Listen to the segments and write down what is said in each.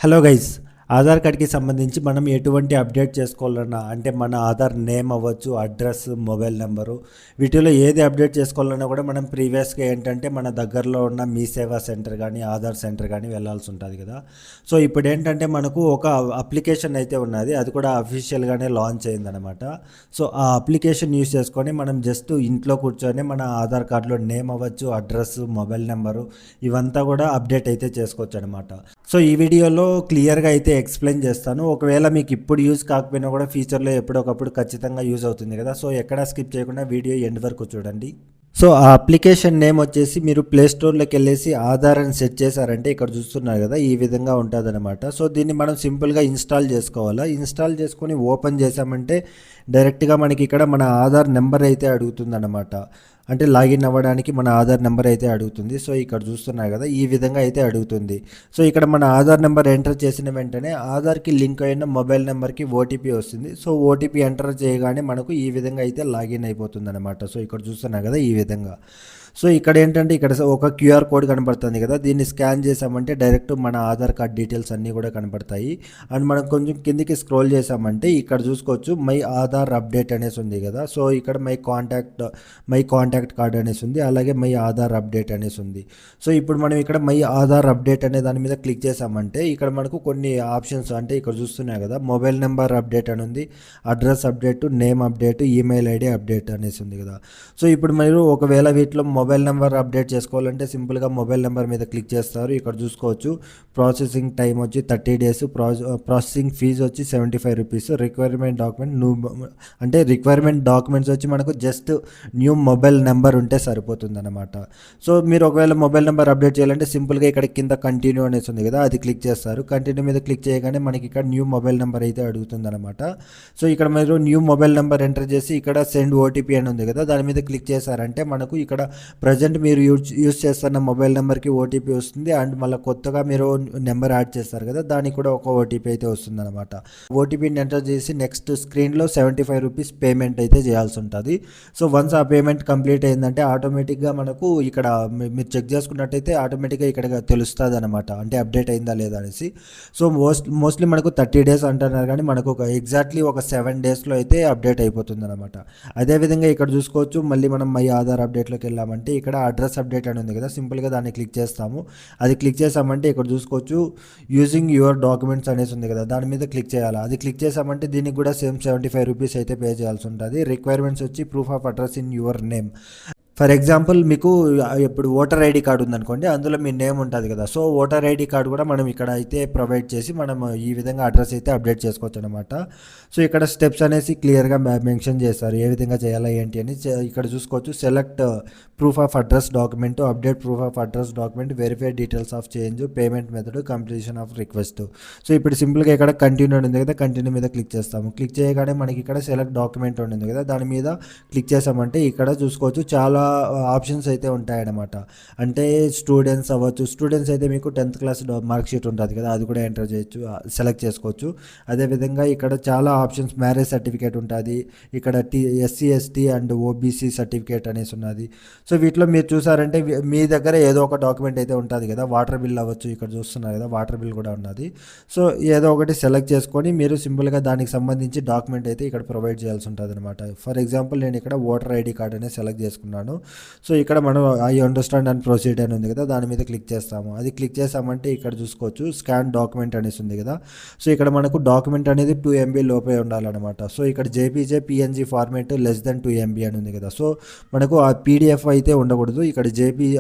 Hello guys, Aadhaar కార్డ్కి సంబంధించి మనం ఎటువంటి అప్డేట్ చేసుకోవాలన్నా అంటే మన ఆధార్ నేమ్ అవ్వచ్చు, అడ్రస్, మొబైల్ నెంబరు, వీటిలో ఏది అప్డేట్ చేసుకోవాలన్నా కూడా మనం ప్రీవియస్గా ఏంటంటే మన దగ్గరలో ఉన్న మీ సేవా సెంటర్ కానీ ఆధార్ సెంటర్ కానీ వెళ్ళాల్సి ఉంటుంది కదా. సో ఇప్పుడు ఏంటంటే మనకు ఒక అప్లికేషన్ అయితే ఉన్నది, అది కూడా అఫీషియల్గానే లాంచ్ అయిందనమాట. సో ఆ అప్లికేషన్ యూస్ చేసుకొని మనం జస్ట్ ఇంట్లో కూర్చొని మన ఆధార్ కార్డులో నేమ్ అవ్వచ్చు, అడ్రస్, మొబైల్ నెంబరు ఇవంతా కూడా అప్డేట్ అయితే చేసుకోవచ్చు అనమాట. సో ఈ వీడియోలో క్లియర్గా అయితే ఎక్స్ప్లెయిన్ చేస్తాను. ఒకవేళ మీకు ఇప్పుడు యూజ్ కాకపోయినా కూడా ఫ్యూచర్లో ఎప్పుడొకప్పుడు ఖచ్చితంగా యూజ్ అవుతుంది కదా. సో ఎక్కడా స్కిప్ చేయకుండా వీడియో ఎండ్ వరకు చూడండి. సో ఆ అప్లికేషన్ నేమ్ వచ్చేసి మీరు ప్లే స్టోర్లోకి వెళ్ళేసి ఆధార్ అని సెట్ చేశారంటే ఇక్కడ చూస్తున్నారు కదా, ఈ విధంగా ఉంటుంది అనమాట. సో దీన్ని మనం సింపుల్గా ఇన్స్టాల్ చేసుకోవాలా. ఇన్స్టాల్ చేసుకొని ఓపెన్ చేసామంటే డైరెక్ట్గా మనకి ఇక్కడ మన ఆధార్ నెంబర్ అయితే అడుగుతుంది అనమాట. అంటే లాగిన్ అవ్వడానికి మన ఆధార్ నెంబర్ అయితే అడుగుతుంది. సో ఇక్కడ చూస్తున్నారు కదా, ఈ విధంగా అయితే అడుగుతుంది. సో ఇక్కడ మన ఆధార్ నెంబర్ ఎంటర్ చేసిన వెంటనే ఆధార్కి లింక్ అయిన మొబైల్ నెంబర్కి ఓటీపీ వస్తుంది. సో ఓటీపీ ఎంటర్ చేయగానే మనకు ఈ విధంగా అయితే లాగిన్ అయిపోతుంది అనమాట. సో ఇక్కడ చూస్తున్నారు కదా, ఈ విధంగా. సో ఇక్కడ ఏంటంటే ఇక్కడ ఒక క్యూఆర్ కోడ్ కనబడుతుంది కదా, దీన్ని స్కాన్ చేసామంటే డైరెక్ట్ మన ఆధార్ కార్డ్ డీటెయిల్స్ అన్నీ కూడా కనబడతాయి. అండ్ మనం కొంచెం కిందికి స్క్రోల్ చేసామంటే ఇక్కడ చూసుకోవచ్చు మై ఆధార్ అప్డేట్ అనేసి ఉంది కదా. సో ఇక్కడ మై కాంటాక్ట్ కార్డ్ అనేసి ఉంది, అలాగే మై ఆధార్ అప్డేట్ అనేసి ఉంది. సో ఇప్పుడు మనం ఇక్కడ మై ఆధార్ అప్డేట్ అనే దాని మీద క్లిక్ చేసామంటే ఇక్కడ మనకు కొన్ని ఆప్షన్స్ అంటే ఇక్కడ చూస్తున్నాయి కదా, మొబైల్ నెంబర్ అప్డేట్ అని ఉంది, address update, name update, email ID update అనేసి ఉంది కదా. సో ఇప్పుడు మీరు ఒకవేళ వీటిలో మొబైల్ నెంబర్ అప్డేట్ చేసుకోవాలంటే సింపుల్గా మొబైల్ నెంబర్ మీద క్లిక్ చేస్తారు. ఇక్కడ చూసుకోవచ్చు ప్రాసెసింగ్ టైం వచ్చి 30 days, ప్రాసెసింగ్ ఫీజు వచ్చి 75 rupees, రిక్వైర్మెంట్ డాక్యుమెంట్స్ వచ్చి మనకు జస్ట్ న్యూ మొబైల్ నెంబర్ ఉంటే సరిపోతుంది అనమాట. సో మీరు ఒకవేళ మొబైల్ నెంబర్ అప్డేట్ చేయాలంటే సింపుల్గా ఇక్కడ కింద కంటిన్యూ అనేసి ఉంది కదా, అది క్లిక్ చేస్తారు. కంటిన్యూ మీద క్లిక్ చేయగానే మనకి ఇక్కడ న్యూ మొబైల్ నెంబర్ అయితే అడుగుతుంది అనమాట. సో ఇక్కడ మీరు న్యూ మొబైల్ నెంబర్ ఎంటర్ చేసి ఇక్కడ సెండ్ ఓటీపీ అని ఉంది కదా, దాని మీద క్లిక్ చేశారంటే మనకు ఇక్కడ ప్రజెంట్ మీరు యూజ్ చేస్తున్న మొబైల్ నెంబర్కి ఓటీపీ వస్తుంది. అండ్ మళ్ళీ కొత్తగా మీరు నెంబర్ యాడ్ చేస్తారు కదా, దానికి కూడా ఒక ఓటీపీ అయితే వస్తుంది అనమాట. ఓటీపీని ఎంటర్ చేసి నెక్స్ట్ స్క్రీన్లో 75 rupees పేమెంట్ అయితే చేయాల్సి ఉంటుంది. సో వన్స్ ఆ పేమెంట్ కంప్లీట్ అయిందంటే ఆటోమేటిక్గా మనకు ఇక్కడ మీరు చెక్ చేసుకున్నట్టయితే ఆటోమేటిక్గా ఇక్కడ తెలుస్తుంది అనమాట, అంటే అప్డేట్ అయిందా లేదా అనేసి. సో మోస్ట్లీ మనకు 30 days అంటున్నారు, కానీ మనకు ఎగ్జాక్ట్లీ ఒక 7 daysలో అయితే అప్డేట్ అయిపోతుంది అనమాట. అదేవిధంగా ఇక్కడ చూసుకోవచ్చు మళ్ళీ మనం మై ఆధార్ అప్డేట్లోకి వెళ్ళామంటే ఇక్కడ అడ్రస్ అప్డేట్ అని ఉంది కదా, సింపుల్గా దాన్ని క్లిక్ చేస్తాము. అది క్లిక్ చేసామంటే ఇక్కడ చూసుకోవచ్చు యూజింగ్ యువర్ డాక్యుమెంట్స్ అనేసి ఉంది కదా, దాని మీద క్లిక్ చేయాలి. అది క్లిక్ చేసామంటే దీనికి కూడా సేమ్ 75 rupees అయితే పే చేయాల్సి ఉంటుంది. రిక్వైర్మెంట్స్ వచ్చి proof of address in your name. For example మీకు ఇప్పుడు ఓటర్ ఐడి కార్డు ఉందనుకోండి, అందులో మీ నేమ్ ఉంటుంది కదా. సో ఓటర్ ఐడి కార్డు కూడా మనం ఇక్కడ అయితే ప్రొవైడ్ చేసి మనం ఈ విధంగా అడ్రస్ అయితే అప్డేట్ చేసుకోవచ్చు అనమాట. సో ఇక్కడ స్టెప్స్ అనేసి క్లియర్గా మెన్షన్ చేస్తారు ఏ విధంగా చేయాలా ఏంటి అని. ఇక్కడ చూసుకోవచ్చు select proof of address document, update proof of address document, verify details of change, payment method, completion of request. So ఇప్పుడు సింపుల్గా ఇక్కడ కంటిన్యూ ఉంది కదా, కంటిన్యూ మీద క్లిక్ చేస్తాము. క్లిక్ చేయగానే మనకి ఇక్కడ సెలెక్ట్ డాక్యుమెంట్ ఉంది కదా, దాని మీద క్లిక్ చేసామంటే ఇక్కడ చూసుకోవచ్చు చాలా ఆప్షన్స్ అయితే ఉంటాయన్నమాట. అంటే స్టూడెంట్స్ అవ్వచ్చు, స్టూడెంట్స్ అయితే మీకు 10th class మార్క్ షీట్ ఉంటుంది కదా, అది కూడా ఎంటర్ చేయొచ్చు, సెలెక్ట్ చేసుకోవచ్చు. అదేవిధంగా ఇక్కడ చాలా ఆప్షన్స్, మ్యారేజ్ సర్టిఫికేట్ ఉంటుంది, ఇక్కడ SC ST and OBC certificate అనేసి ఉన్నది. సో వీటిలో మీరు చూసారంటే మీ దగ్గర ఏదో ఒక డాక్యుమెంట్ అయితే ఉంటుంది కదా, వాటర్ బిల్ అవ్వచ్చు, ఇక్కడ చూస్తున్నారు కదా వాటర్ బిల్ కూడా ఉన్నది. సో ఏదో ఒకటి సెలెక్ట్ చేసుకొని మీరు సింపుల్గా దానికి సంబంధించి డాక్యుమెంట్ అయితే ఇక్కడ ప్రొవైడ్ చేయాల్సి ఉంటుంది అనమాట. ఫర్ ఎగ్జాంపుల్ నేను ఇక్కడ ఓటర్ ఐడి కార్డ్ అనేది సెలెక్ట్ చేసుకున్నాను. సో ఇక్కడ మనం ఐ అండర్స్టాండ్ అండ్ ప్రొసీడ్ అని ఉంది కదా, దాని మీద క్లిక్ చేస్తాము. అది క్లిక్ చేసామంటే ఇక్కడ చూసుకోవచ్చు స్కాన్ డాక్యుమెంట్ అనేసి ఉంది కదా. సో ఇక్కడ మనకు డాక్యుమెంట్ అనేది 2 MB లోపే ఉండాలన్నమాట. సో ఇక్కడ JPG PNG format less than 2 MB అని ఉంది కదా. సో మనకు ఆ PDF అయితే ఉండకూడదు. ఇక్కడ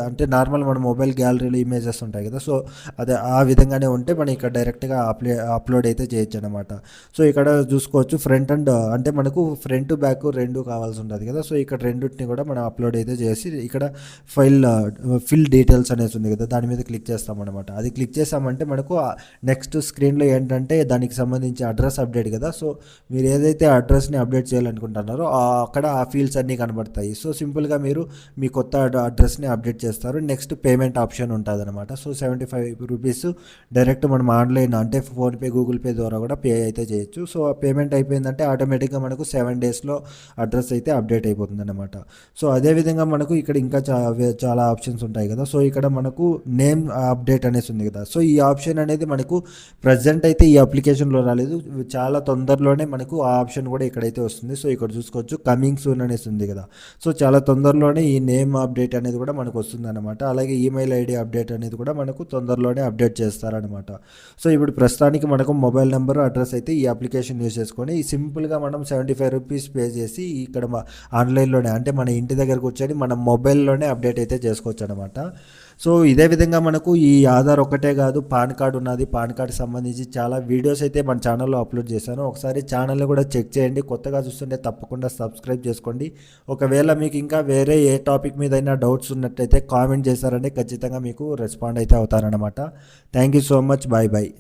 అంటే నార్మల్ మన మొబైల్ గ్యాలరీలో ఇమేజెస్ ఉంటాయి కదా, సో అదే ఆ విధంగానే ఉంటే మనం ఇక్కడ డైరెక్ట్గా అప్లోడ్ అయితే చేయొచ్చు అనమాట. సో ఇక్కడ చూసుకోవచ్చు ఫ్రంట్ అండ్ అంటే మనకు ఫ్రంట్ బ్యాక్ రెండు కావాల్సి ఉంటుంది కదా. సో ఇక్కడ రెండింటిని కూడా మనం అప్లోడ్ అయితే చేసి ఇక్కడ ఫిల్ డీటెయిల్స్ అనేసి ఉంది కదా, దాని మీద క్లిక్ చేస్తామన్నమాట. అది క్లిక్ చేసామంటే మనకు నెక్స్ట్ స్క్రీన్లో ఏంటంటే దానికి సంబంధించి అడ్రస్ అప్డేట్ కదా. సో మీరు ఏదైతే అడ్రస్ని అప్డేట్ చేయాలనుకుంటున్నారో అక్కడ ఆ ఫీల్డ్స్ అన్నీ కనబడతాయి. సో సింపుల్గా మీరు మీ కొత్త అడ్రస్ని అప్డేట్ చేస్తారు. నెక్స్ట్ పేమెంట్ ఆప్షన్ ఉంటుంది అనమాట. సో 75 rupees డైరెక్ట్ మనం ఆన్లైన్ అంటే ఫోన్పే, గూగుల్ పే ద్వారా కూడా పే అయితే చేయొచ్చు. సో పేమెంట్ అయిపోయిందంటే ఆటోమేటిక్గా మనకు 7 daysలో అడ్రస్ అయితే అప్డేట్ అయిపోతుంది అనమాట. సో అదేవిధంగా విధంగా మనకు ఇక్కడ ఇంకా చాలా ఆప్షన్స్ ఉంటాయి కదా. సో ఇక్కడ మనకు నేమ్ అప్డేట్ అనేసి ఉంది కదా. సో ఈ ఆప్షన్ అనేది మనకు ప్రజెంట్ అయితే ఈ అప్లికేషన్లో రాలేదు, చాలా తొందరలోనే మనకు ఆ ఆప్షన్ కూడా ఇక్కడైతే వస్తుంది. సో ఇక్కడ చూసుకోవచ్చు కమింగ్ సూన్ అనేసి ఉంది కదా. సో చాలా తొందరలోనే ఈ నేమ్ అప్డేట్ అనేది కూడా మనకు వస్తుంది అనమాట. అలాగే ఈమెయిల్ ఐడి అప్డేట్ అనేది కూడా మనకు తొందరలోనే అప్డేట్ చేస్తారనమాట. సో ఇప్పుడు ప్రస్తుతానికి మనకు మొబైల్ నెంబర్ అడ్రస్ అయితే ఈ అప్లికేషన్ యూజ్ చేసుకొని సింపుల్గా మనం 75 రూపీస్ పే చేసి ఇక్కడ ఆన్లైన్లోనే అంటే మన ఇంటి దగ్గరకు వచ్చి మన మొబైల్లోనే అప్డేట్ అయితే చేసుకోవచ్చు అనమాట. సో ఇదే విధంగా మనకు ఈ ఆధార్ ఒకటే కాదు, పాన్ కార్డు ఉన్నది. పాన్ కార్డు సంబంధించి చాలా వీడియోస్ అయితే మన ఛానల్లో అప్లోడ్ చేశాను. ఒకసారి ఛానల్ని కూడా చెక్ చేయండి. కొత్తగా చూస్తుంటే తప్పకుండా సబ్స్క్రైబ్ చేసుకోండి. ఒకవేళ మీకు ఇంకా వేరే ఏ టాపిక్ మీద అయినా డౌట్స్ ఉన్నట్టయితే కామెంట్ చేశారంటే ఖచ్చితంగా మీకు రెస్పాండ్ అయితే అవుతారనమాట. Thank you so much. Bye bye.